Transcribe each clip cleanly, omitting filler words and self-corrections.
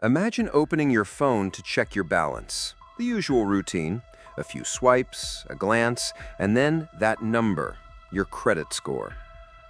Imagine opening your phone to check your balance. The usual routine, a few swipes, a glance, and then that number, your credit score.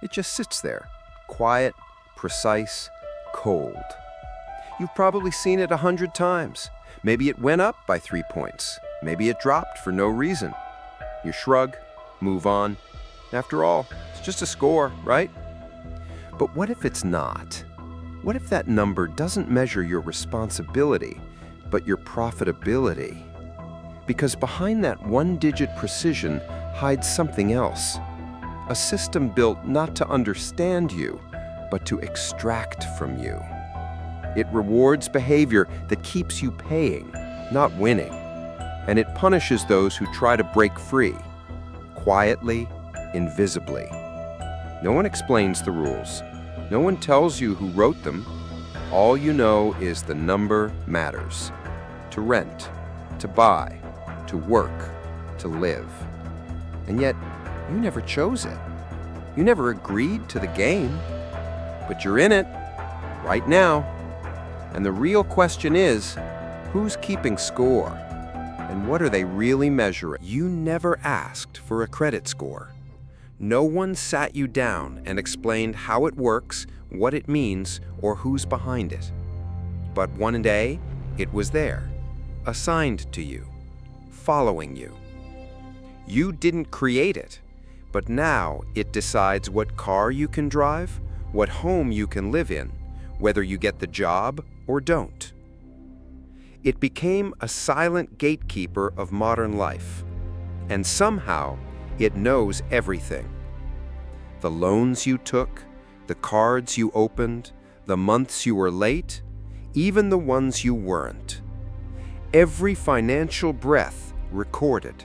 It just sits there, quiet, precise, cold. You've probably seen it 100 times. Maybe it went up by 3 points. Maybe it dropped for no reason. You shrug, move on. After all, it's just a score, right? But what if it's not? What if that number doesn't measure your responsibility, but your profitability? Because behind that one-digit precision hides something else. A system built not to understand you, but to extract from you. It rewards behavior that keeps you paying, not winning. And it punishes those who try to break free, quietly, invisibly. No one explains the rules. No one tells you who wrote them. All you know is the number matters. To rent, to buy, to work, to live. And yet, you never chose it. You never agreed to the game. But you're in it, right now. And the real question is, who's keeping score? And what are they really measuring? You never asked for a credit score. No one sat you down and explained how it works, what it means, or who's behind it. But one day, it was there, assigned to you, following you. You didn't create it, but now it decides what car you can drive, what home you can live in, whether you get the job or don't. It became a silent gatekeeper of modern life, and somehow it knows everything. The loans you took, the cards you opened, the months you were late, even the ones you weren't. Every financial breath recorded,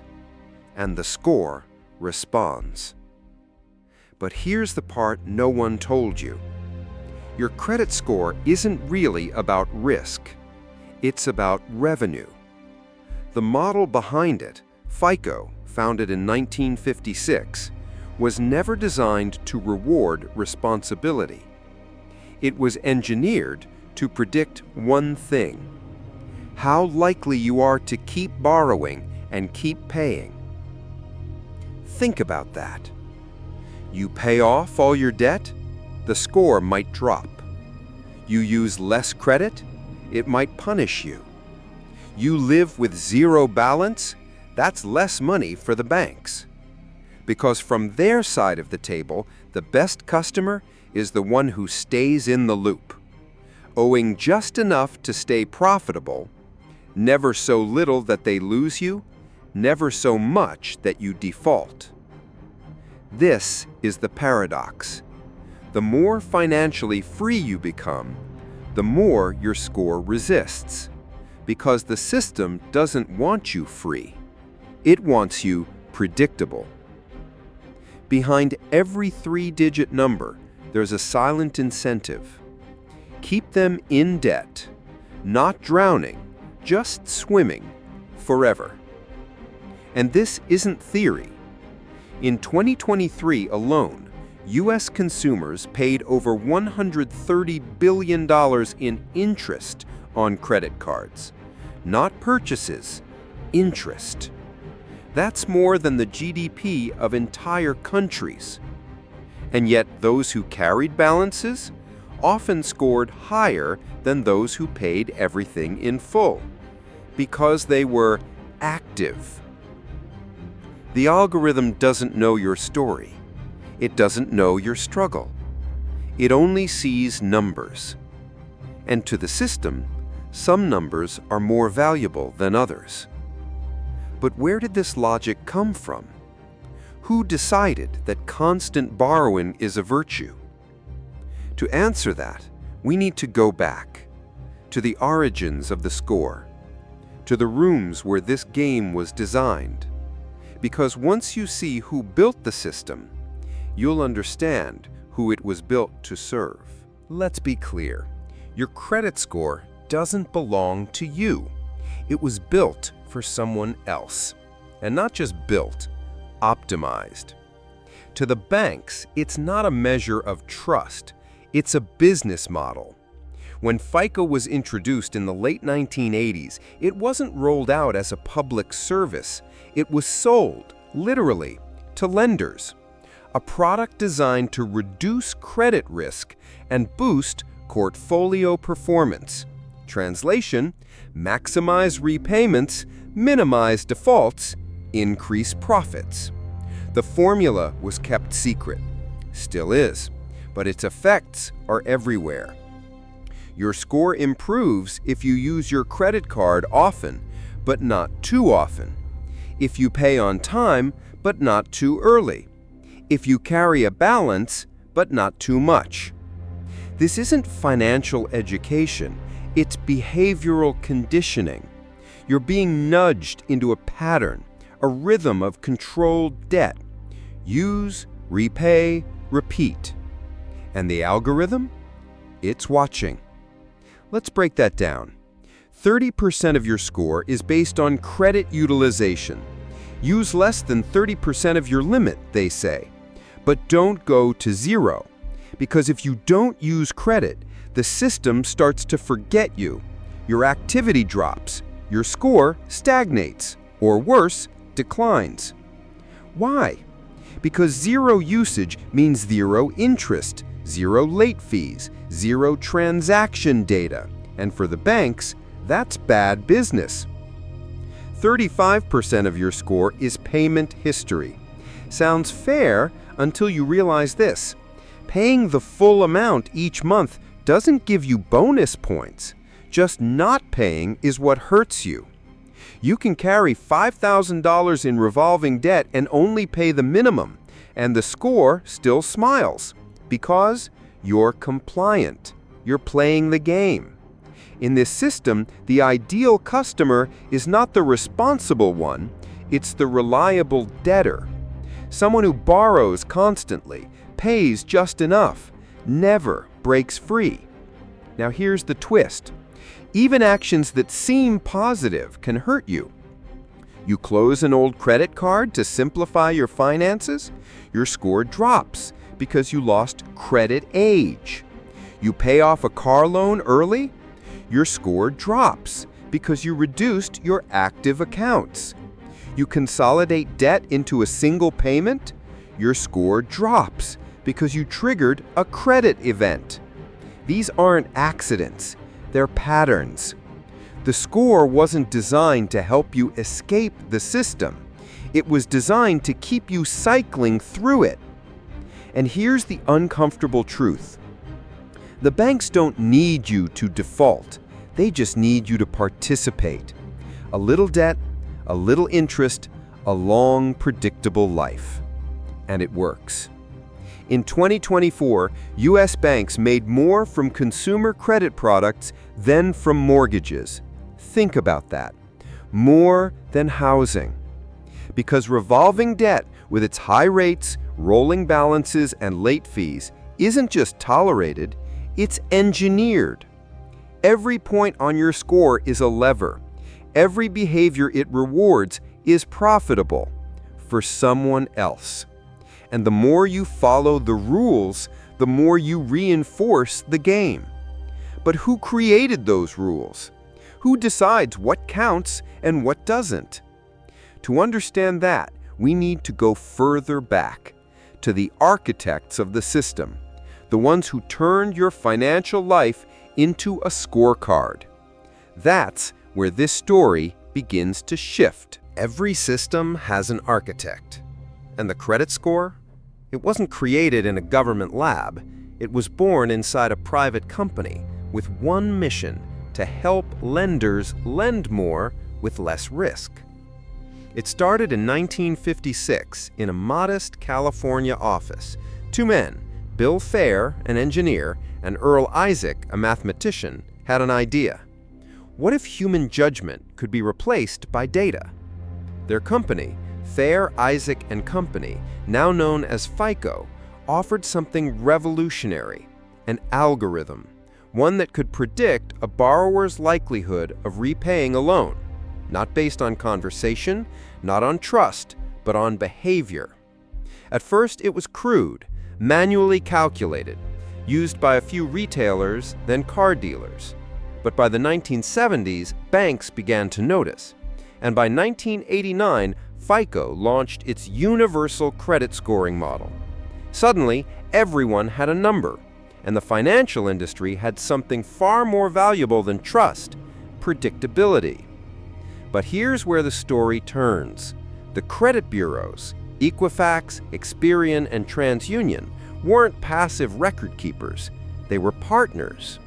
and the score responds. But here's the part no one told you. Your credit score isn't really about risk. It's about revenue. The model behind it, FICO, founded in 1956, was never designed to reward responsibility. It was engineered to predict one thing: how likely you are to keep borrowing and keep paying. Think about that. You pay off all your debt, the score might drop. You use less credit, it might punish you. You live with zero balance, that's less money for the banks. Because from their side of the table, the best customer is the one who stays in the loop, owing just enough to stay profitable, never so little that they lose you, never so much that you default. This is the paradox. The more financially free you become, the more your score resists, because the system doesn't want you free. It wants you predictable. Behind every three-digit number, there's a silent incentive. Keep them in debt, not drowning, just swimming, forever. And this isn't theory. In 2023 alone, U.S. consumers paid over $130 billion in interest on credit cards. Not purchases, interest. That's more than the GDP of entire countries. And yet those who carried balances often scored higher than those who paid everything in full, because they were active. The algorithm doesn't know your story. It doesn't know your struggle. It only sees numbers. And to the system, some numbers are more valuable than others. But where did this logic come from? Who decided that constant borrowing is a virtue? To answer that, we need to go back to the origins of the score, to the rooms where this game was designed. Because once you see who built the system, you'll understand who it was built to serve. Let's be clear. Your credit score doesn't belong to you. It was built for someone else. And not just built, optimized. To the banks, it's not a measure of trust. It's a business model. When FICO was introduced in the late 1980s, it wasn't rolled out as a public service. It was sold, literally, to lenders. A product designed to reduce credit risk and boost portfolio performance. Translation: maximize repayments, minimize defaults, increase profits. The formula was kept secret. Still is, but its effects are everywhere. Your score improves if you use your credit card often, but not too often. If you pay on time, but not too early. If you carry a balance, but not too much. This isn't financial education, it's behavioral conditioning. You're being nudged into a pattern, a rhythm of controlled debt. Use, repay, repeat. And the algorithm? It's watching. Let's break that down. 30% of your score is based on credit utilization. Use less than 30% of your limit, they say. But don't go to zero, because if you don't use credit, the system starts to forget you. Your activity drops, your score stagnates, or worse, declines. Why? Because zero usage means zero interest, zero late fees, zero transaction data, and for the banks, that's bad business. 35% of your score is payment history. Sounds fair until you realize this. Paying the full amount each month doesn't give you bonus points. Just not paying is what hurts you. You can carry $5,000 in revolving debt and only pay the minimum, and the score still smiles because you're compliant. You're playing the game. In this system, the ideal customer is not the responsible one, it's the reliable debtor. Someone who borrows constantly, pays just enough, never breaks free. Now here's the twist. Even actions that seem positive can hurt you. You close an old credit card to simplify your finances, your score drops because you lost credit age. You pay off a car loan early, your score drops because you reduced your active accounts. You consolidate debt into a single payment, your score drops because you triggered a credit event. These aren't accidents, they're patterns. The score wasn't designed to help you escape the system. It was designed to keep you cycling through it. And here's the uncomfortable truth. The banks don't need you to default. They just need you to participate. A little debt, a little interest, a long, predictable life. And it works. In 2024, U.S. banks made more from consumer credit products than from mortgages. Think about that. More than housing. Because revolving debt, with its high rates, rolling balances, and late fees, isn't just tolerated, it's engineered. Every point on your score is a lever. Every behavior it rewards is profitable for someone else. And the more you follow the rules, the more you reinforce the game. But who created those rules? Who decides what counts and what doesn't? To understand that, we need to go further back, to the architects of the system, the ones who turned your financial life into a scorecard. That's where this story begins to shift. Every system has an architect. And the credit score? It wasn't created in a government lab. It was born inside a private company with one mission: to help lenders lend more with less risk. It started in 1956 in a modest California office. Two men, Bill Fair, an engineer, and Earl Isaac, a mathematician, had an idea. What if human judgment could be replaced by data? Their company, Fair, Isaac and Company, now known as FICO, offered something revolutionary: an algorithm, one that could predict a borrower's likelihood of repaying a loan, not based on conversation, not on trust, but on behavior. At first, it was crude, manually calculated. used by a few retailers, then car dealers. But by the 1970s, banks began to notice. And by 1989, FICO launched its universal credit scoring model. Suddenly, everyone had a number, and the financial industry had something far more valuable than trust: predictability. But here's where the story turns. The credit bureaus, Equifax, Experian, and TransUnion, weren't passive record keepers. They were partners.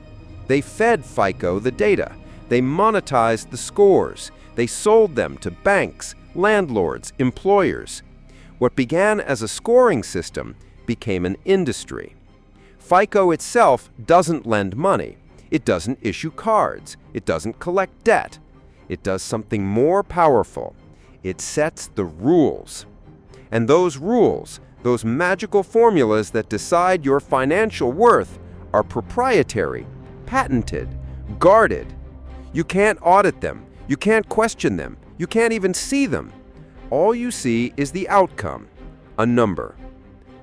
They fed FICO the data. They monetized the scores. They sold them to banks, landlords, employers. What began as a scoring system became an industry. FICO itself doesn't lend money. It doesn't issue cards. It doesn't collect debt. It does something more powerful. It sets the rules. And those rules, those magical formulas that decide your financial worth, are proprietary, patented, guarded. You can't audit them. You can't question them. You can't even see them. All you see is the outcome, a number.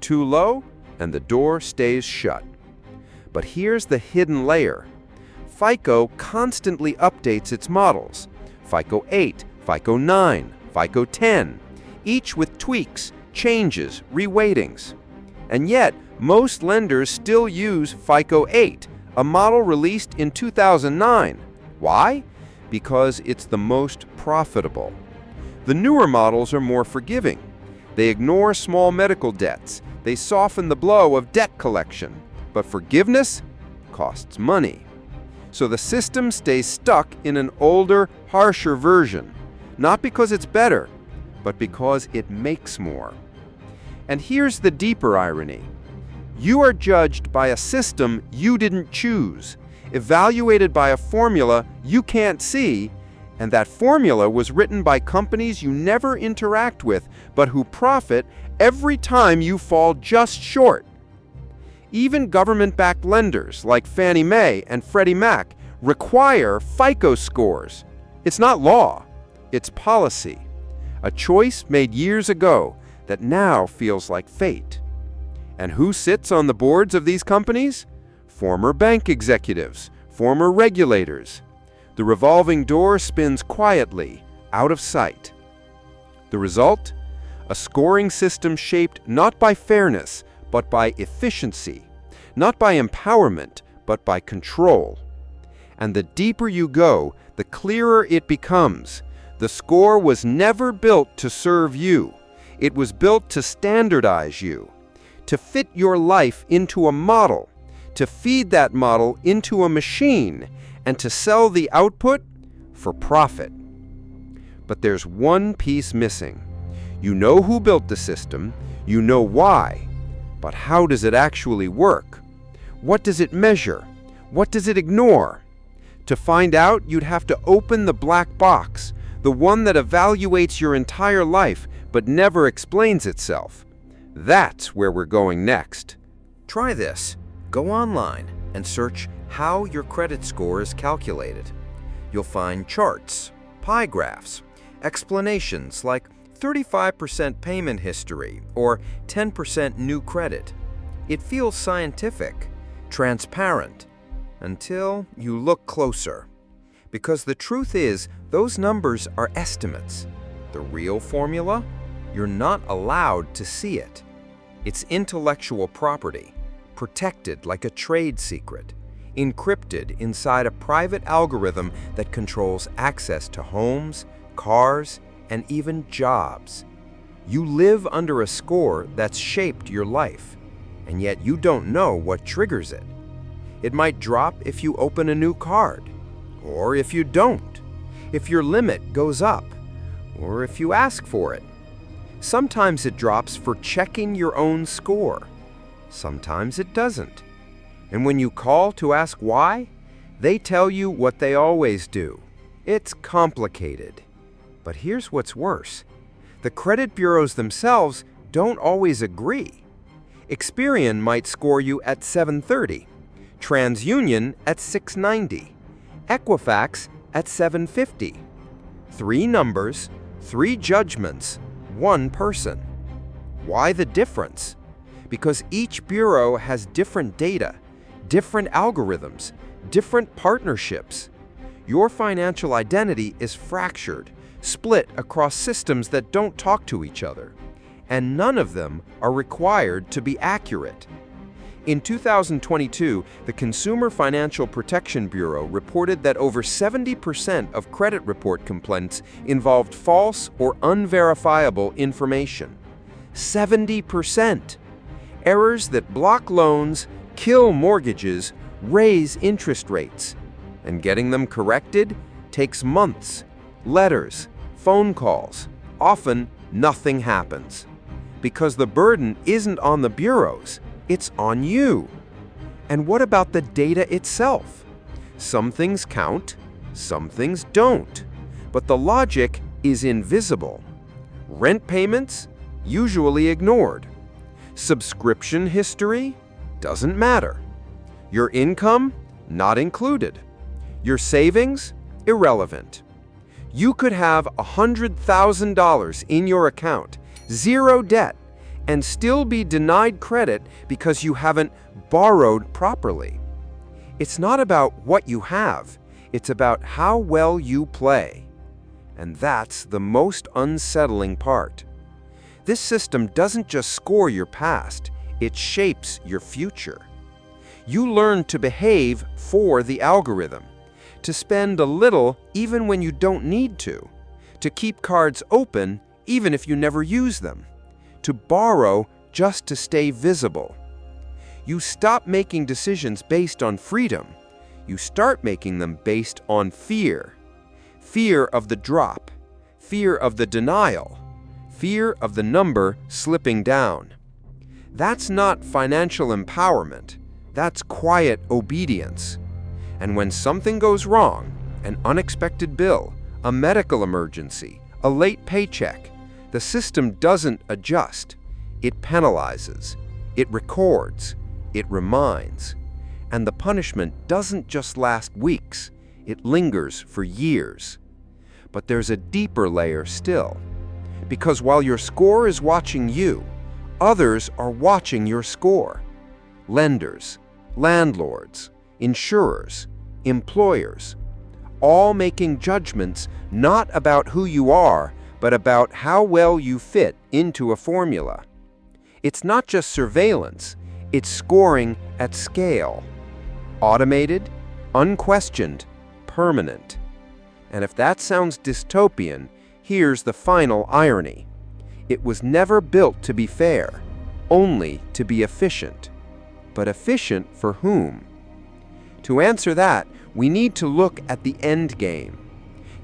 Too low, and the door stays shut. But here's the hidden layer. FICO constantly updates its models. FICO 8, FICO 9, FICO 10, each with tweaks, changes, reweightings. And yet, most lenders still use FICO 8, a model released in 2009. Why? Because it's the most profitable. The newer models are more forgiving. They ignore small medical debts. They soften the blow of debt collection. But forgiveness costs money. So the system stays stuck in an older, harsher version, not because it's better, but because it makes more. And here's the deeper irony. You are judged by a system you didn't choose, evaluated by a formula you can't see, and that formula was written by companies you never interact with, but who profit every time you fall just short. Even government-backed lenders like Fannie Mae and Freddie Mac require FICO scores. It's not law, it's policy. A choice made years ago that now feels like fate. And who sits on the boards of these companies? Former bank executives, former regulators. The revolving door spins quietly, out of sight. The result? A scoring system shaped not by fairness, but by efficiency. Not by empowerment, but by control. And the deeper you go, the clearer it becomes. The score was never built to serve you. It was built to standardize you, to fit your life into a model, to feed that model into a machine, and to sell the output for profit. But there's one piece missing. You know who built the system, you know why, but how does it actually work? What does it measure? What does it ignore? To find out, you'd have to open the black box, the one that evaluates your entire life but never explains itself. That's where we're going next. Try this. Go online and search how your credit score is calculated. You'll find charts, pie graphs, explanations like 35% payment history or 10% new credit. It feels scientific, transparent, until you look closer. Because the truth is, those numbers are estimates. The real formula? You're not allowed to see it. It's intellectual property, protected like a trade secret, encrypted inside a private algorithm that controls access to homes, cars, and even jobs. You live under a score that's shaped your life, and yet you don't know what triggers it. It might drop if you open a new card, or if you don't, if your limit goes up, or if you ask for it. Sometimes it drops for checking your own score. Sometimes it doesn't. And when you call to ask why, they tell you what they always do. It's complicated. But here's what's worse. The credit bureaus themselves don't always agree. Experian might score you at 730, TransUnion at 690, Equifax at 750. 3 numbers, 3 judgments, 1 person. Why the difference? Because each bureau has different data, different algorithms, different partnerships. Your financial identity is fractured, split across systems that don't talk to each other, and none of them are required to be accurate. In 2022, the Consumer Financial Protection Bureau reported that over 70% of credit report complaints involved false or unverifiable information. 70%! Errors that block loans, kill mortgages, raise interest rates. And getting them corrected takes months, letters, phone calls. Often, nothing happens. Because the burden isn't on the bureaus, it's on you. And what about the data itself? Some things count, some things don't. But the logic is invisible. Rent payments? Usually ignored. Subscription history? Doesn't matter. Your income? Not included. Your savings? Irrelevant. You could have $100,000 in your account, zero debt, and still be denied credit because you haven't borrowed properly. It's not about what you have, it's about how well you play. And that's the most unsettling part. This system doesn't just score your past, it shapes your future. You learn to behave for the algorithm, to spend a little even when you don't need to keep cards open even if you never use them, to borrow just to stay visible. You stop making decisions based on freedom. You start making them based on fear. Fear of the drop, fear of the denial, fear of the number slipping down. That's not financial empowerment. That's quiet obedience. And when something goes wrong, an unexpected bill, a medical emergency, a late paycheck, the system doesn't adjust. It penalizes, it records, it reminds. And the punishment doesn't just last weeks, it lingers for years. But there's a deeper layer still. Because while your score is watching you, others are watching your score. Lenders, landlords, insurers, employers, all making judgments not about who you are, but about how well you fit into a formula. It's not just surveillance, it's scoring at scale. Automated, unquestioned, permanent. And if that sounds dystopian, here's the final irony. It was never built to be fair, only to be efficient. But efficient for whom? To answer that, we need to look at the end game.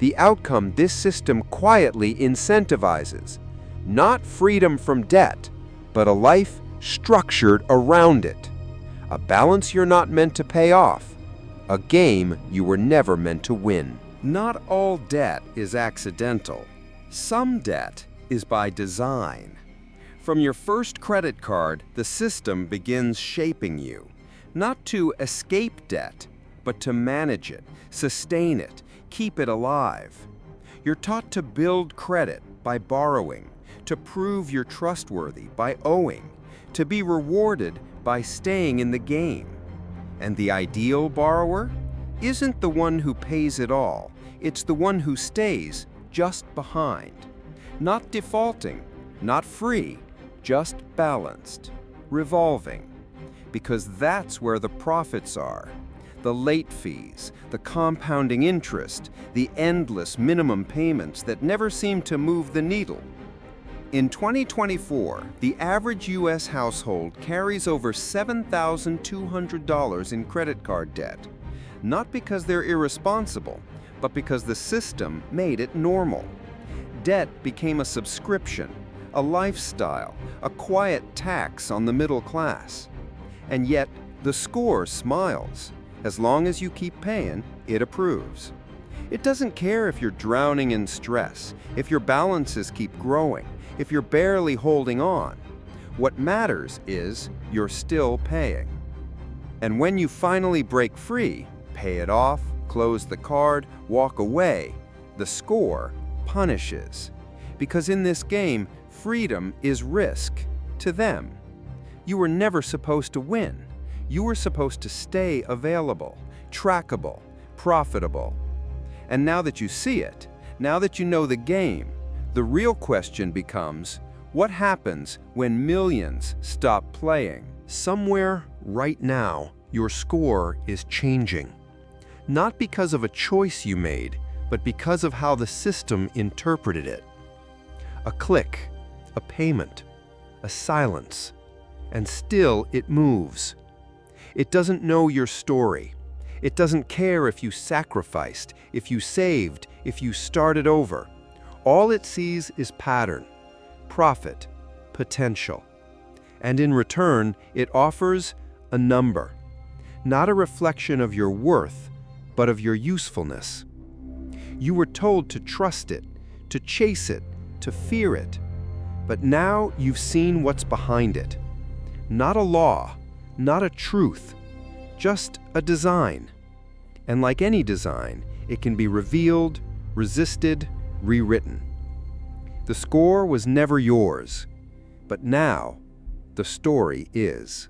The outcome this system quietly incentivizes. Not freedom from debt, but a life structured around it. A balance you're not meant to pay off. A game you were never meant to win. Not all debt is accidental. Some debt is by design. From your first credit card, the system begins shaping you. Not to escape debt, but to manage it, sustain it, keep it alive. You're taught to build credit by borrowing, to prove you're trustworthy by owing, to be rewarded by staying in the game. And the ideal borrower isn't the one who pays it all. It's the one who stays just behind. Not defaulting, not free, just balanced, revolving. Because that's where the profits are. The late fees, the compounding interest, the endless minimum payments that never seem to move the needle. In 2024, the average U.S. household carries over $7,200 in credit card debt. Not because they're irresponsible, but because the system made it normal. Debt became a subscription, a lifestyle, a quiet tax on the middle class. And yet, the score smiles. As long as you keep paying, it approves. It doesn't care if you're drowning in stress, if your balances keep growing, if you're barely holding on. What matters is you're still paying. And when you finally break free, pay it off, close the card, walk away, the score punishes. Because in this game, freedom is risk to them. You were never supposed to win. You were supposed to stay available, trackable, profitable. And now that you see it, now that you know the game, the real question becomes, what happens when millions stop playing? Somewhere right now, your score is changing. Not because of a choice you made, but because of how the system interpreted it. A click, a payment, a silence, and still it moves. It doesn't know your story. It doesn't care if you sacrificed, if you saved, if you started over. All it sees is pattern, profit, potential. And in return, it offers a number. Not a reflection of your worth, but of your usefulness. You were told to trust it, to chase it, to fear it. But now you've seen what's behind it. Not a law, not a truth, just a design. And like any design, it can be revealed, resisted, rewritten. The score was never yours, but now the story is.